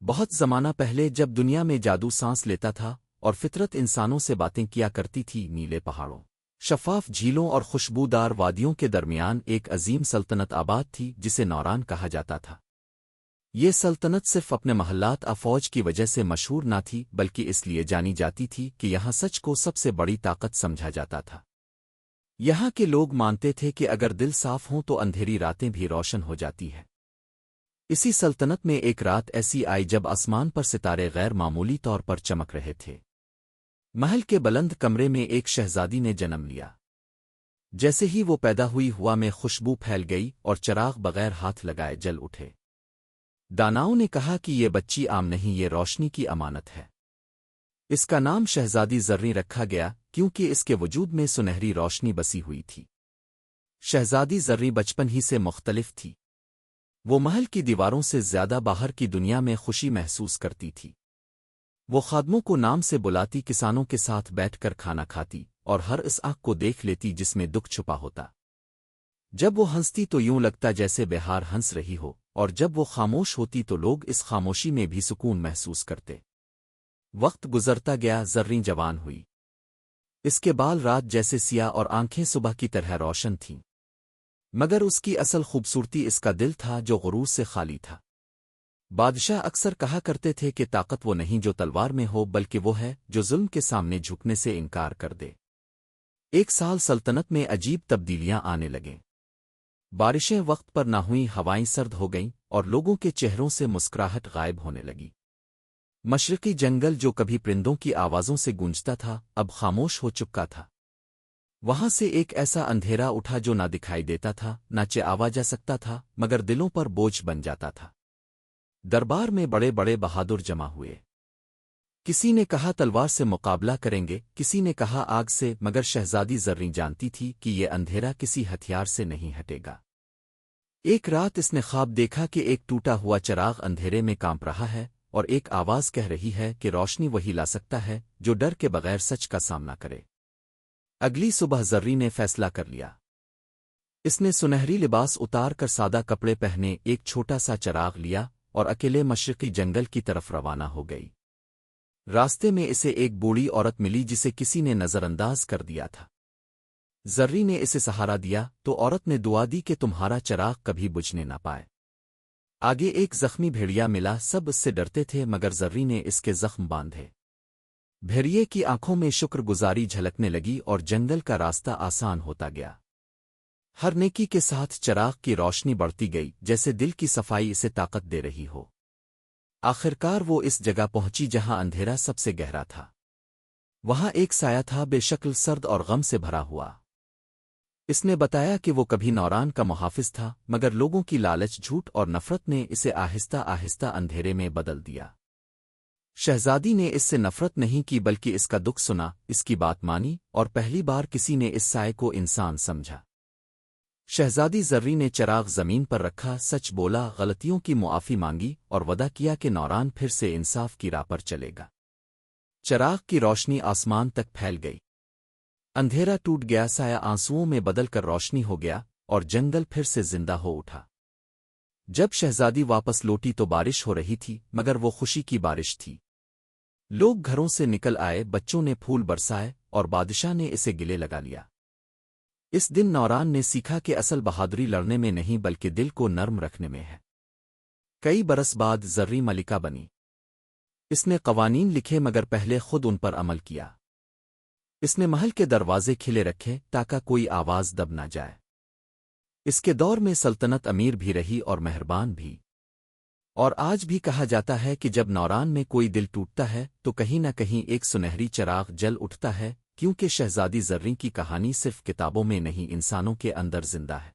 بہت زمانہ پہلے جب دنیا میں جادو سانس لیتا تھا اور فطرت انسانوں سے باتیں کیا کرتی تھی، نیلے پہاڑوں، شفاف جھیلوں اور خوشبودار وادیوں کے درمیان ایک عظیم سلطنت آباد تھی جسے نوران کہا جاتا تھا۔ یہ سلطنت صرف اپنے محلات افوج کی وجہ سے مشہور نہ تھی، بلکہ اس لیے جانی جاتی تھی کہ یہاں سچ کو سب سے بڑی طاقت سمجھا جاتا تھا۔ یہاں کے لوگ مانتے تھے کہ اگر دل صاف ہوں تو اندھیری راتیں بھی روشن ہو جاتی ہیں۔ اسی سلطنت میں ایک رات ایسی آئی جب آسمان پر ستارے غیر معمولی طور پر چمک رہے تھے۔ محل کے بلند کمرے میں ایک شہزادی نے جنم لیا۔ جیسے ہی وہ پیدا ہوئی، ہوا میں خوشبو پھیل گئی اور چراغ بغیر ہاتھ لگائے جل اٹھے۔ داناؤں نے کہا کہ یہ بچی عام نہیں، یہ روشنی کی امانت ہے۔ اس کا نام شہزادی زریں رکھا گیا کیونکہ اس کے وجود میں سنہری روشنی بسی ہوئی تھی۔ شہزادی زریں بچپن ہی سے مختلف تھی۔ وہ محل کی دیواروں سے زیادہ باہر کی دنیا میں خوشی محسوس کرتی تھی۔ وہ خادموں کو نام سے بلاتی، کسانوں کے ساتھ بیٹھ کر کھانا کھاتی اور ہر اس آنکھ کو دیکھ لیتی جس میں دکھ چھپا ہوتا۔ جب وہ ہنستی تو یوں لگتا جیسے بہار ہنس رہی ہو، اور جب وہ خاموش ہوتی تو لوگ اس خاموشی میں بھی سکون محسوس کرتے۔ وقت گزرتا گیا، زریں جوان ہوئی۔ اس کے بال رات جیسے سیاہ اور آنکھیں صبح کی طرح روشن تھیں، مگر اس کی اصل خوبصورتی اس کا دل تھا جو غرور سے خالی تھا۔ بادشاہ اکثر کہا کرتے تھے کہ طاقت وہ نہیں جو تلوار میں ہو، بلکہ وہ ہے جو ظلم کے سامنے جھکنے سے انکار کر دے۔ ایک سال سلطنت میں عجیب تبدیلیاں آنے لگیں۔ بارشیں وقت پر نہ ہوئیں، ہوائیں سرد ہو گئیں اور لوگوں کے چہروں سے مسکراہٹ غائب ہونے لگی۔ مشرقی جنگل جو کبھی پرندوں کی آوازوں سے گونجتا تھا، اب خاموش ہو چکا تھا۔ وہاں سے ایک ایسا اندھیرا اٹھا جو نہ دکھائی دیتا تھا، نہ چاوا جا سکتا تھا، مگر دلوں پر بوجھ بن جاتا تھا۔ دربار میں بڑے بڑے بہادر جمع ہوئے۔ کسی نے کہا تلوار سے مقابلہ کریں گے، کسی نے کہا آگ سے، مگر شہزادی زریں جانتی تھی کہ یہ اندھیرا کسی ہتھیار سے نہیں ہٹے گا۔ ایک رات اس نے خواب دیکھا کہ ایک ٹوٹا ہوا چراغ اندھیرے میں کانپ رہا ہے اور ایک آواز کہہ رہی ہے کہ روشنی وہی لا سکتا ہے جو ڈر کے بغیر سچ کا سامنا کرے۔ اگلی صبح زریں نے فیصلہ کر لیا۔ اس نے سنہری لباس اتار کر سادہ کپڑے پہنے، ایک چھوٹا سا چراغ لیا اور اکیلے مشرقی جنگل کی طرف روانہ ہو گئی۔ راستے میں اسے ایک بوڑھی عورت ملی جسے کسی نے نظر انداز کر دیا تھا۔ زریں نے اسے سہارا دیا تو عورت نے دعا دی کہ تمہارا چراغ کبھی بجھنے نہ پائے۔ آگے ایک زخمی بھیڑیا ملا، سب اس سے ڈرتے تھے مگر زریں نے اس کے زخم باندھے۔ بھیڑیے کی آنکھوں میں شکر گزاری جھلکنے لگی اور جنگل کا راستہ آسان ہوتا گیا۔ ہر نیکی کے ساتھ چراغ کی روشنی بڑھتی گئی، جیسے دل کی صفائی اسے طاقت دے رہی ہو۔ آخرکار وہ اس جگہ پہنچی جہاں اندھیرا سب سے گہرا تھا۔ وہاں ایک سایہ تھا، بے شکل، سرد اور غم سے بھرا ہوا۔ اس نے بتایا کہ وہ کبھی نوران کا محافظ تھا، مگر لوگوں کی لالچ، جھوٹ اور نفرت نے اسے آہستہ آہستہ اندھیرے میں بدل دیا۔ شہزادی نے اس سے نفرت نہیں کی بلکہ اس کا دکھ سنا، اس کی بات مانی اور پہلی بار کسی نے اس سائے کو انسان سمجھا۔ شہزادی زریں نے چراغ زمین پر رکھا، سچ بولا، غلطیوں کی معافی مانگی اور وعدہ کیا کہ نوران پھر سے انصاف کی راہ پر چلے گا۔ چراغ کی روشنی آسمان تک پھیل گئی۔ اندھیرا ٹوٹ گیا، سایہ آنسوؤں میں بدل کر روشنی ہو گیا اور جنگل پھر سے زندہ ہو اٹھا۔ جب شہزادی واپس لوٹی تو بارش ہو رہی تھی، مگر وہ خوشی کی بارش تھی۔ لوگ گھروں سے نکل آئے، بچوں نے پھول برسائے اور بادشاہ نے اسے گلے لگا لیا۔ اس دن نوران نے سیکھا کہ اصل بہادری لڑنے میں نہیں بلکہ دل کو نرم رکھنے میں ہے۔ کئی برس بعد زریں ملکہ بنی۔ اس نے قوانین لکھے مگر پہلے خود ان پر عمل کیا۔ اس نے محل کے دروازے کھلے رکھے تاکہ کوئی آواز دب نہ جائے۔ اس کے دور میں سلطنت امیر بھی رہی اور مہربان بھی۔ اور آج بھی کہا جاتا ہے کہ جب نوران میں کوئی دل ٹوٹتا ہے تو کہیں نہ کہیں ایک سنہری چراغ جل اٹھتا ہے، کیونکہ شہزادی زریں کی کہانی صرف کتابوں میں نہیں، انسانوں کے اندر زندہ ہے۔